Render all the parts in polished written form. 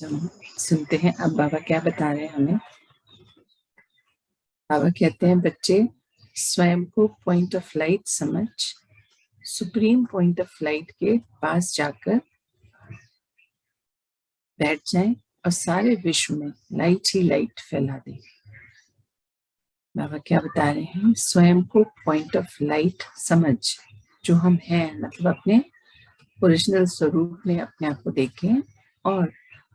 चलो सुनते हैं अब बाबा क्या बता रहे हैं हमें। बाबा कहते हैं बच्चे स्वयं को पॉइंट ऑफ लाइट समझ सुप्रीम पॉइंट ऑफ लाइट के पास जाकर बैठ जाएं और सारे विश्व में लाइट ही लाइट फैला दें। बाबा क्या बता रहे हैं, स्वयं को पॉइंट ऑफ लाइट समझ, जो हम हैं मतलब अपने ओरिजिनल स्वरूप में अपने आप को देखें और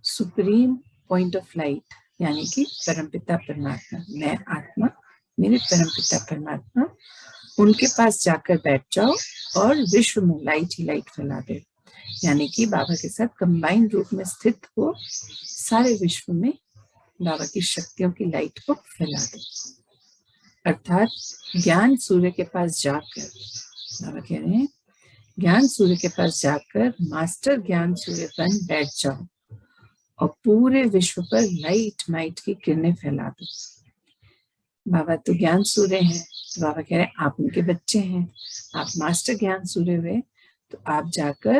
सुप्रीम पॉइंट ऑफ लाइट यानी कि परमपिता परमात्मा, मैं आत्मा मेरे परमपिता परमात्मा, उनके पास जाकर बैठ जाओ और विश्व में लाइट ही लाइट फैला दे। यानी कि बाबा के साथ कंबाइंड रूप में स्थित हो सारे विश्व में बाबा की शक्तियों की लाइट को फैला दे। अर्थात ज्ञान सूर्य के पास जाकर, बाबा कह रहे हैं ज्ञान सूर्य के पास जाकर मास्टर ज्ञान सूर्य बन बैठ जाओ और पूरे विश्व पर लाइट माइट की किरणें फैला दो। बाबा तो ज्ञान सूर्य हैं, तो बाबा कह रहे हैं आप उनके बच्चे हैं, आप मास्टर ज्ञान सूर्य हुए, तो आप जाकर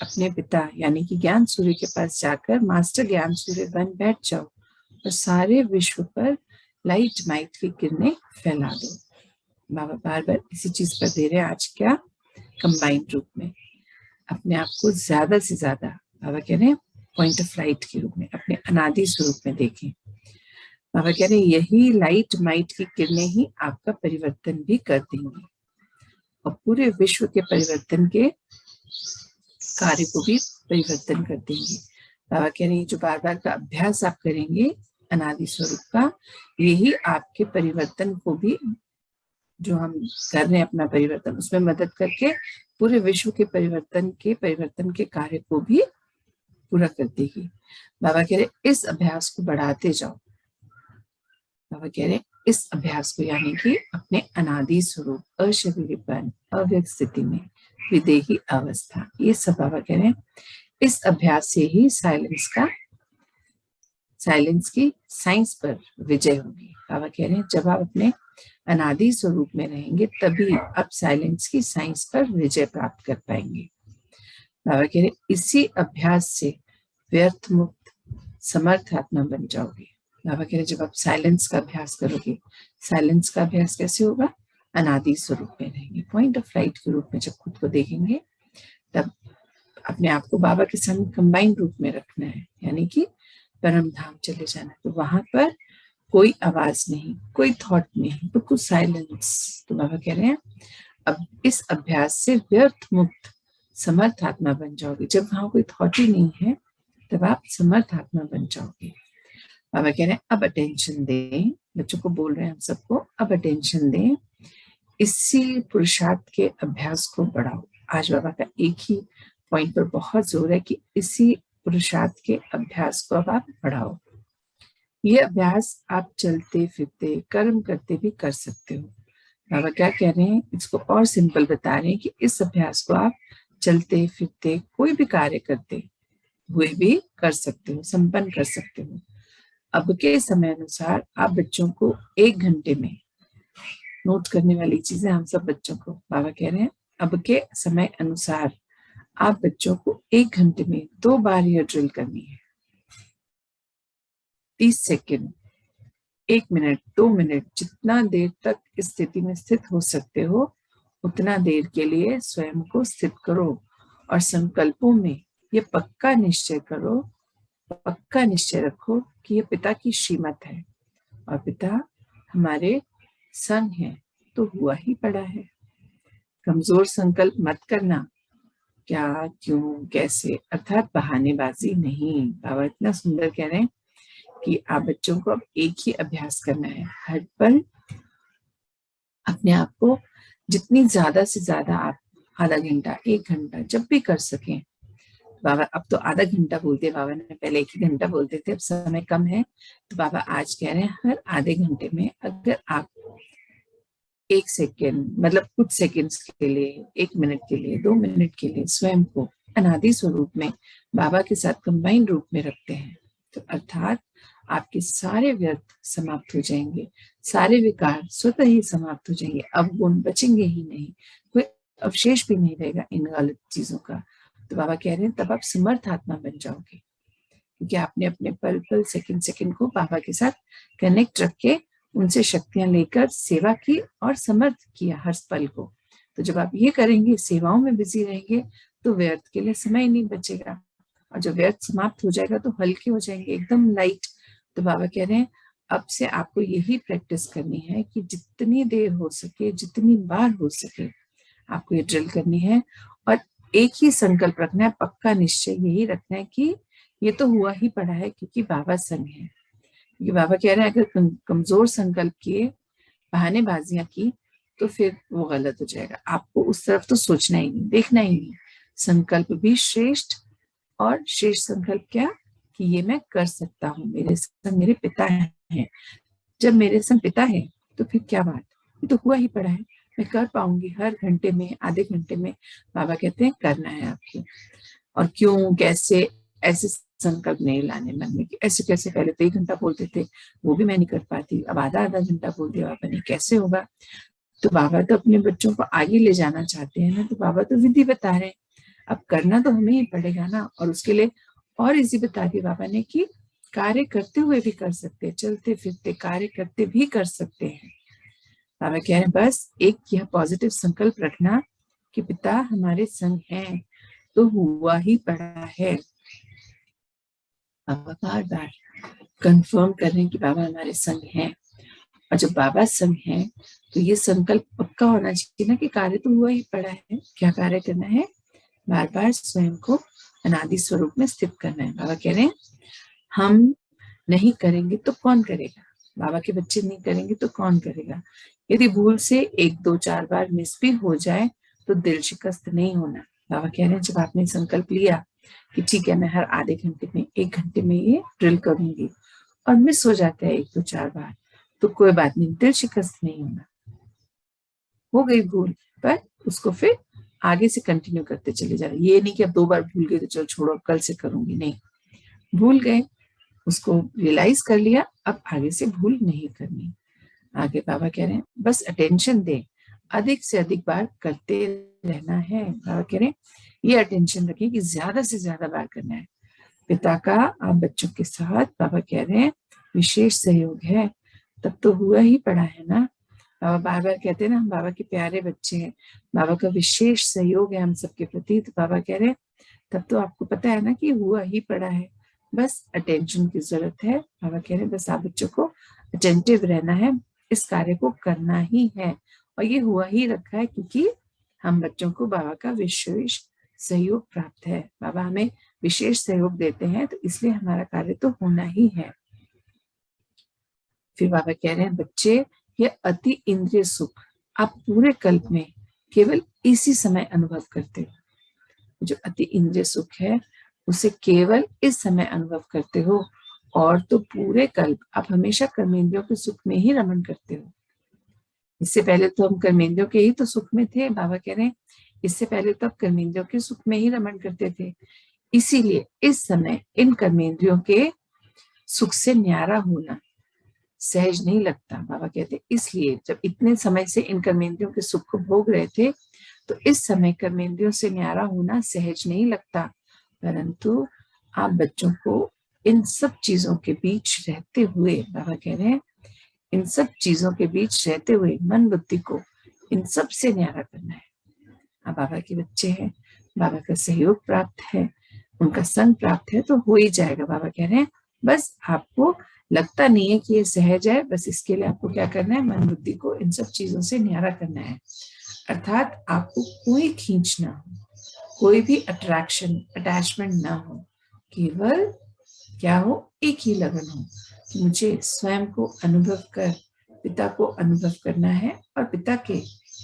अपने पिता यानी कि ज्ञान सूर्य के पास जाकर मास्टर ज्ञान सूर्य बन बैठ जाओ और सारे विश्व पर लाइट माइट की किरणें फैला दो। बाबा बार बार इसी चीज पर दे रहे हैं आज क्या, कंबाइंड रूप में अपने आप को ज्यादा से ज्यादा, बाबा कह रहे हैं पॉइंट ऑफ लाइट के रूप में अपने अनादि स्वरूप में देखें। बाबा कह रहे हैं यही लाइट माइट की किरणें ही आपका परिवर्तन भी कर देंगी और पूरे विश्व के परिवर्तन के कार्य को भी परिवर्तन कर देंगे। बाबा कह रहे हैं जो बार बार का अभ्यास आप करेंगे अनादि स्वरूप का, यही आपके परिवर्तन को भी, जो हम कर रहे हैं अपना परिवर्तन, उसमें मदद करके पूरे विश्व के परिवर्तन के कार्य को भी पूरा कर देगी। बाबा कह रहे इस अभ्यास को बढ़ाते जाओ। बाबा कह रहे इस अभ्यास को यानी कि अपने अनादि स्वरूप अशरीरपन अव्यक्त स्थिति में विदेही अवस्था, ये सब बाबा कह रहे हैं इस अभ्यास से ही साइलेंस की साइंस पर विजय होगी। बाबा कह रहे हैं जब आप अपने अनादि स्वरूप में रहेंगे तभी आप साइलेंस की साइंस पर विजय प्राप्त कर पाएंगे। बाबा कह रहे इसी अभ्यास से व्यर्थ मुक्त समर्थ आत्मा बन जाओगे। बाबा कह रहे जब आप साइलेंस का अभ्यास करोगे, साइलेंस का अभ्यास कैसे होगा, अनादि स्वरूप में रहेंगे, पॉइंट ऑफ लाइट के रूप में जब खुद को देखेंगे तब अपने आप को बाबा के साथ कंबाइंड रूप में रखना है, यानी कि परम धाम चले जाना। तो वहां पर कोई आवाज नहीं, कोई थॉट नहीं, बिल्कुल साइलेंस। तो बाबा कह रहे हैं अब इस अभ्यास से व्यर्थ मुक्त समर्थ आत्मा बन जाओगे। जब वहां कोई थॉट ही नहीं है तब आप समर्थ आत्मा बन जाओगे। बाबा कह रहे हैं अब अटेंशन दें, बच्चों को बोल रहे हैं हम सबको, अब अटेंशन दें, इसी पुरुषार्थ के अभ्यास को बढ़ाओ। आज बाबा का एक ही पॉइंट पर बहुत जोर है कि इसी पुरुषार्थ के अभ्यास को अब आप बढ़ाओ। ये अभ्यास आप चलते फिरते कर्म करते भी कर सकते हो। बाबा क्या कह रहे हैं, इसको और सिंपल बता रहे हैं कि इस अभ्यास को आप चलते फिरते कोई भी कार्य करते हुए भी कर सकते हो, संपन्न कर सकते हो। अब के समय अनुसार आप बच्चों को 1 घंटे में, नोट करने वाली चीजें हम सब बच्चों को बाबा कह रहे हैं, अब के समय अनुसार आप बच्चों को 1 घंटे में 2 बार यह ड्रिल करनी है। 30 सेकेंड, 1 मिनट, 2 मिनट, जितना देर तक इस स्थिति में स्थित हो सकते हो उतना देर के लिए स्वयं को स्थित करो और संकल्पों में ये पक्का निश्चय करो, पक्का निश्चय रखो कि ये पिता की श्रीमत है और पिता हमारे संग है, तो हुआ ही पड़ा है। कमजोर संकल्प मत करना, क्या क्यों कैसे, अर्थात बहानेबाजी नहीं। बाबा इतना सुंदर कह रहे हैं कि आप बच्चों को अब एक ही अभ्यास करना है, हर पल अपने आप को जितनी ज्यादा से ज्यादा आप आधा घंटा 1 घंटा जब भी कर सकें। बाबा अब तो आधा घंटा बोलते हैं, बाबा ने पहले 1 ही घंटा बोलते थे, अब समय कम है तो बाबा आज कह रहे हैं हर आधे घंटे में अगर आप 1 सेकेंड मतलब कुछ सेकेंड्स के लिए, 1 मिनट के लिए, 2 मिनट के लिए स्वयं को अनादि स्वरूप में बाबा के साथ कंबाइंड रूप में रखते हैं तो अर्थात आपके सारे व्यर्थ समाप्त हो जाएंगे, सारे विकार स्वतः ही समाप्त हो जाएंगे, अवगुण बचेंगे ही नहीं, कोई अवशेष भी नहीं रहेगा इन गलत चीजों का। तो बाबा कह रहे हैं तब आप समर्थ आत्मा बन जाओगे। क्योंकि आपने अपने पल पल सेकंड सेकंड को बाबा के साथ कनेक्ट रख के उनसे शक्तियां लेकर सेवा की और समर्थ किया हर पल को। तो जब आप ये करेंगे, सेवाओं में बिजी रहेंगे, तो व्यर्थ के लिए समय ही नहीं बचेगा, और जब व्यर्थ समाप्त हो जाएगा तो हल्के हो जाएंगे, एकदम लाइट। तो बाबा कह रहे हैं अब से आपको यही प्रैक्टिस करनी है कि जितनी देर हो सके, जितनी बार हो सके, आपको ये ड्रिल करनी है। और एक ही संकल्प रखना है, पक्का निश्चय यही रखना है कि ये तो हुआ ही पड़ा है क्योंकि बाबा संग है। क्योंकि बाबा कह रहे हैं अगर कमजोर संकल्प किए, बहानेबाजियां की, तो फिर वो गलत हो जाएगा। आपको उस तरफ तो सोचना ही नहीं, देखना ही नहीं। संकल्प भी श्रेष्ठ, और श्रेष्ठ संकल्प क्या कि ये मैं कर सकता हूँ, मेरे संग मेरे पिता हैं। जब मेरे संग पिता है तो फिर क्या बात, ये तो हुआ ही पड़ा है, मैं कर पाऊंगी हर घंटे में, आधे घंटे में। बाबा कहते हैं करना है आपको। और क्यों, कैसे, ऐसे संकल्प नहीं लाने मन में कि ऐसे कैसे, पहले तो 1 घंटा बोलते थे, वो भी मैं नहीं कर पाती, अब आधा आधा घंटा बोल दिया बाबा ने, कैसे होगा। तो बाबा तो अपने बच्चों को आगे ले जाना चाहते हैं ना, तो बाबा तो विधि बता रहे हैं, अब करना तो हमें ही पड़ेगा ना। और उसके लिए और इजी बता दिया बाबा ने कि कार्य करते हुए भी कर सकते हैं, चलते फिरते कार्य करते भी कर सकते हैं। बाबा कह रहे हैं बस एक यह पॉजिटिव संकल्प रखना कि पिता हमारे संग हैं, तो हुआ ही पड़ा है। बाबा बार बार कंफर्म कर रहे हैं कि बाबा हमारे संग हैं। और जब बाबा संग हैं तो ये संकल्प पक्का होना चाहिए ना कि कार्य तो हुआ ही पड़ा है। क्या कार्य करना है, बार बार स्वयं को अनादि स्वरूप में स्थित करना है। बाबा कह रहे हैं हम नहीं करेंगे तो कौन करेगा, बाबा के बच्चे नहीं करेंगे तो कौन करेगा। यदि भूल से 1 2 4 बार मिस भी हो जाए तो दिल शिकस्त नहीं होना। बाबा कह रहे हैं जब आपने संकल्प लिया कि ठीक है मैं हर आधे घंटे में 1 घंटे में ये ड्रिल करूंगी, और मिस हो जाता है 1 2 4 बार, तो कोई बात नहीं, दिल शिकस्त नहीं होना। हो गई भूल, पर उसको फिर आगे से कंटिन्यू करते चले जा रहे। ये नहीं कि अब 2 बार भूल गए तो चलो छोड़ो कल से करूंगी, नहीं, भूल गए, उसको रियलाइज कर लिया, अब आगे से भूल नहीं करनी। आगे बाबा कह रहे हैं बस अटेंशन दे, अधिक से अधिक बार करते रहना है। बाबा कह रहे हैं ये अटेंशन रखें कि ज्यादा से ज्यादा बार करना है। पिता का आप बच्चों के साथ, बाबा कह रहे हैं, विशेष सहयोग है, तब तो हुआ ही पड़ा है ना। बाबा बार बार कहते हैं ना हम बाबा के प्यारे बच्चे हैं, बाबा का विशेष सहयोग है हम सबके प्रति। तो बाबा कह रहे हैं तब तो आपको पता है ना कि हुआ ही पड़ा है, बस अटेंशन की जरूरत है। बाबा कह रहे हैं बस आप बच्चों को अटेंटिव रहना है, इस कार्य को करना ही है, और ये हुआ ही रखा है क्योंकि हम बच्चों को बाबा का विशेष सहयोग प्राप्त है। बाबा हमें विशेष सहयोग देते हैं, तो इसलिए हमारा कार्य तो होना ही है। फिर बाबा कह रहे हैं बच्चे, यह अति इंद्रिय सुख आप पूरे कल्प में केवल इसी समय अनुभव करते हो। जो अति इंद्रिय सुख है उसे केवल इस समय अनुभव करते हो, और तो पूरे कल्प आप हमेशा कर्मेंद्रियों के सुख में ही रमण करते हो। इससे पहले तो हम कर्मेंद्रियों के ही तो सुख में थे। बाबा कह रहे हैं इससे पहले तो आप कर्मेंद्रियों के सुख में ही रमण करते थे, इसीलिए इस समय इन कर्मेंद्रियों के सुख से न्यारा होना सहज नहीं लगता। बाबा कहते इसलिए जब इतने समय से इन कर्मेंद्रियों के सुख को भोग रहे थे, तो इस समय कर्मेंद्रियों से न्यारा होना सहज नहीं लगता, परंतु आप बच्चों को इन सब चीजों के बीच रहते हुए, बाबा कह रहे हैं इन सब चीजों के बीच रहते हुए मन बुद्धि को इन सब से न्यारा करना है। आप बाबा के बच्चे हैं, बाबा का सहयोग प्राप्त है, उनका संग प्राप्त है, तो हो ही जाएगा। बाबा कह रहे हैं बस आपको लगता नहीं है कि ये सहज है, बस इसके लिए आपको क्या करना है, मन बुद्धि को इन सब चीजों से न्यारा करना है। अर्थात आपको कोई खींच ना हो, कोई भी अट्रैक्शन अटैचमेंट ना हो, केवल क्या हो, एक ही लगन हो कि मुझे स्वयं को अनुभव कर पिता को अनुभव करना है, और पिता के,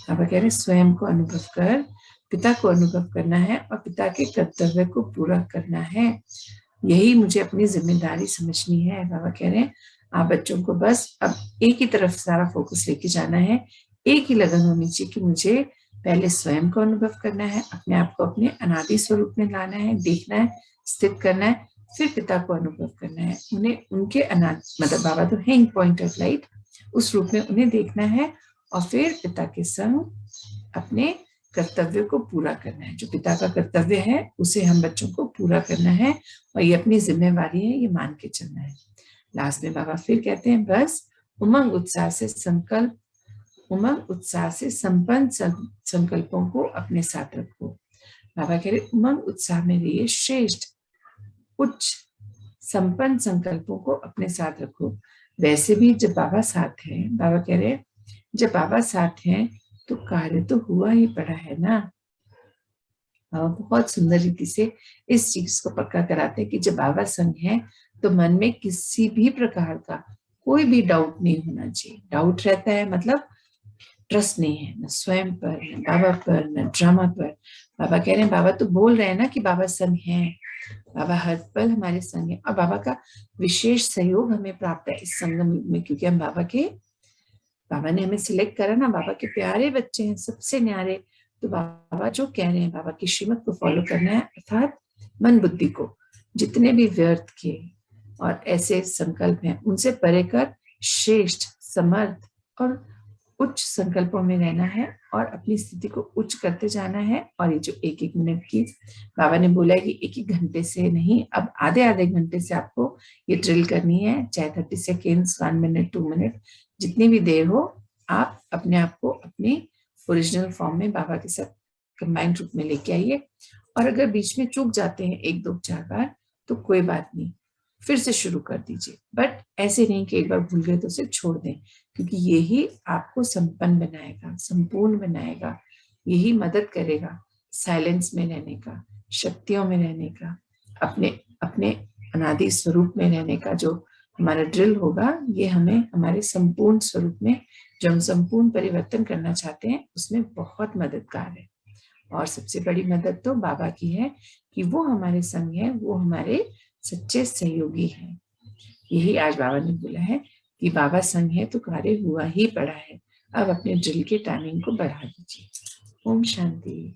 बाबा कह रहे स्वयं को अनुभव कर पिता को अनुभव करना है, और पिता के कर्तव्य को पूरा करना है। यही मुझे अपनी जिम्मेदारी समझनी है। बाबा कह रहे हैं आप बच्चों को बस अब एक ही तरफ सारा फोकस लेके जाना है, एक ही लगन होनी चाहिए कि मुझे पहले स्वयं को अनुभव करना है, अपने आप को अपने अनादि स्वरूप में लाना है, देखना है, स्थित करना है, फिर पिता को अनुभव करना है, उन्हें उनके मतलब बाबा तो है पॉइंट ऑफ लाइट, उस रूप में उन्हें देखना है, और फिर पिता के संग अपने कर्तव्य को पूरा करना है। जो पिता का कर्तव्य है उसे हम बच्चों को पूरा करना है और ये अपनी जिम्मेवारी है, ये मान के चलना है। लास्ट में बाबा फिर कहते हैं, बस उमंग उत्साह से संपन्न संकल्पों को अपने साथ रखो। बाबा कह रहे उमंग उत्साह में रहिए, श्रेष्ठ उच्च संपन्न संकल्पों को अपने साथ रखो। वैसे भी जब बाबा साथ हैं, बाबा कह रहे जब बाबा साथ हैं तो कार्य तो हुआ ही पड़ा है ना। बाबा बहुत सुंदर रीति से इस चीज को पक्का कराते हैं कि जब बाबा संग है तो मन में किसी भी प्रकार का कोई भी डाउट नहीं होना चाहिए। डाउट रहता है मतलब ट्रस्ट नहीं है, न स्वयं पर, न बाबा पर, न ड्रामा पर। बाबा कह रहे हैं, बाबा तो बोल रहे हैं ना कि बाबा संग है, बाबा हर पल हमारे संग है और बाबा का विशेष सहयोग हमें प्राप्त है इस संगम युग में, क्योंकि हम बाबा ने हमें सिलेक्ट करा ना, बाबा के प्यारे बच्चे हैं, सबसे न्यारे। तो बाबा जो कह रहे हैं, बाबा की श्रीमत को फॉलो करना है, अर्थात मन बुद्धि को जितने भी व्यर्थ के और ऐसे संकल्प हैं उनसे परे कर श्रेष्ठ समर्थ और उच्च संकल्पों में रहना है और अपनी स्थिति को उच्च करते जाना है। और ये जो एक एक मिनट की बाबा ने बोला है कि एक एक घंटे से नहीं, अब आधे आधे घंटे से आपको ये ड्रिल करनी है, चाहे 30 सेकेंड्स, 1 मिनट, 2 मिनट, जितनी भी देर हो, आप अपने आप को अपने ओरिजिनल फॉर्म में बाबा के साथ कंबाइंड रूप में लेके आइए। और अगर बीच में चूक जाते हैं 1, 2, 4 बार तो कोई बात नहीं, फिर से शुरू कर दीजिए। बट ऐसे नहीं कि एक बार भूल गए तो उसे छोड़ दें, क्योंकि यही आपको संपन्न बनाएगा, संपूर्ण बनाएगा। यही मदद करेगा साइलेंस में रहने का, शक्तियों में रहने का, अपने अपने अनादि स्वरूप में रहने का। जो हमारा ड्रिल होगा ये हमें हमारे संपूर्ण स्वरूप में, जो हम संपूर्ण परिवर्तन करना चाहते हैं, उसमें बहुत मददगार है। और सबसे बड़ी मदद तो बाबा की है कि वो हमारे संग है, वो हमारे सच्चे सहयोगी हैं। यही आज बाबा ने बोला है कि बाबा संग है तो कार्य हुआ ही पड़ा है। अब अपने ड्रिल के टाइमिंग को बढ़ा दीजिए। ओम शांति।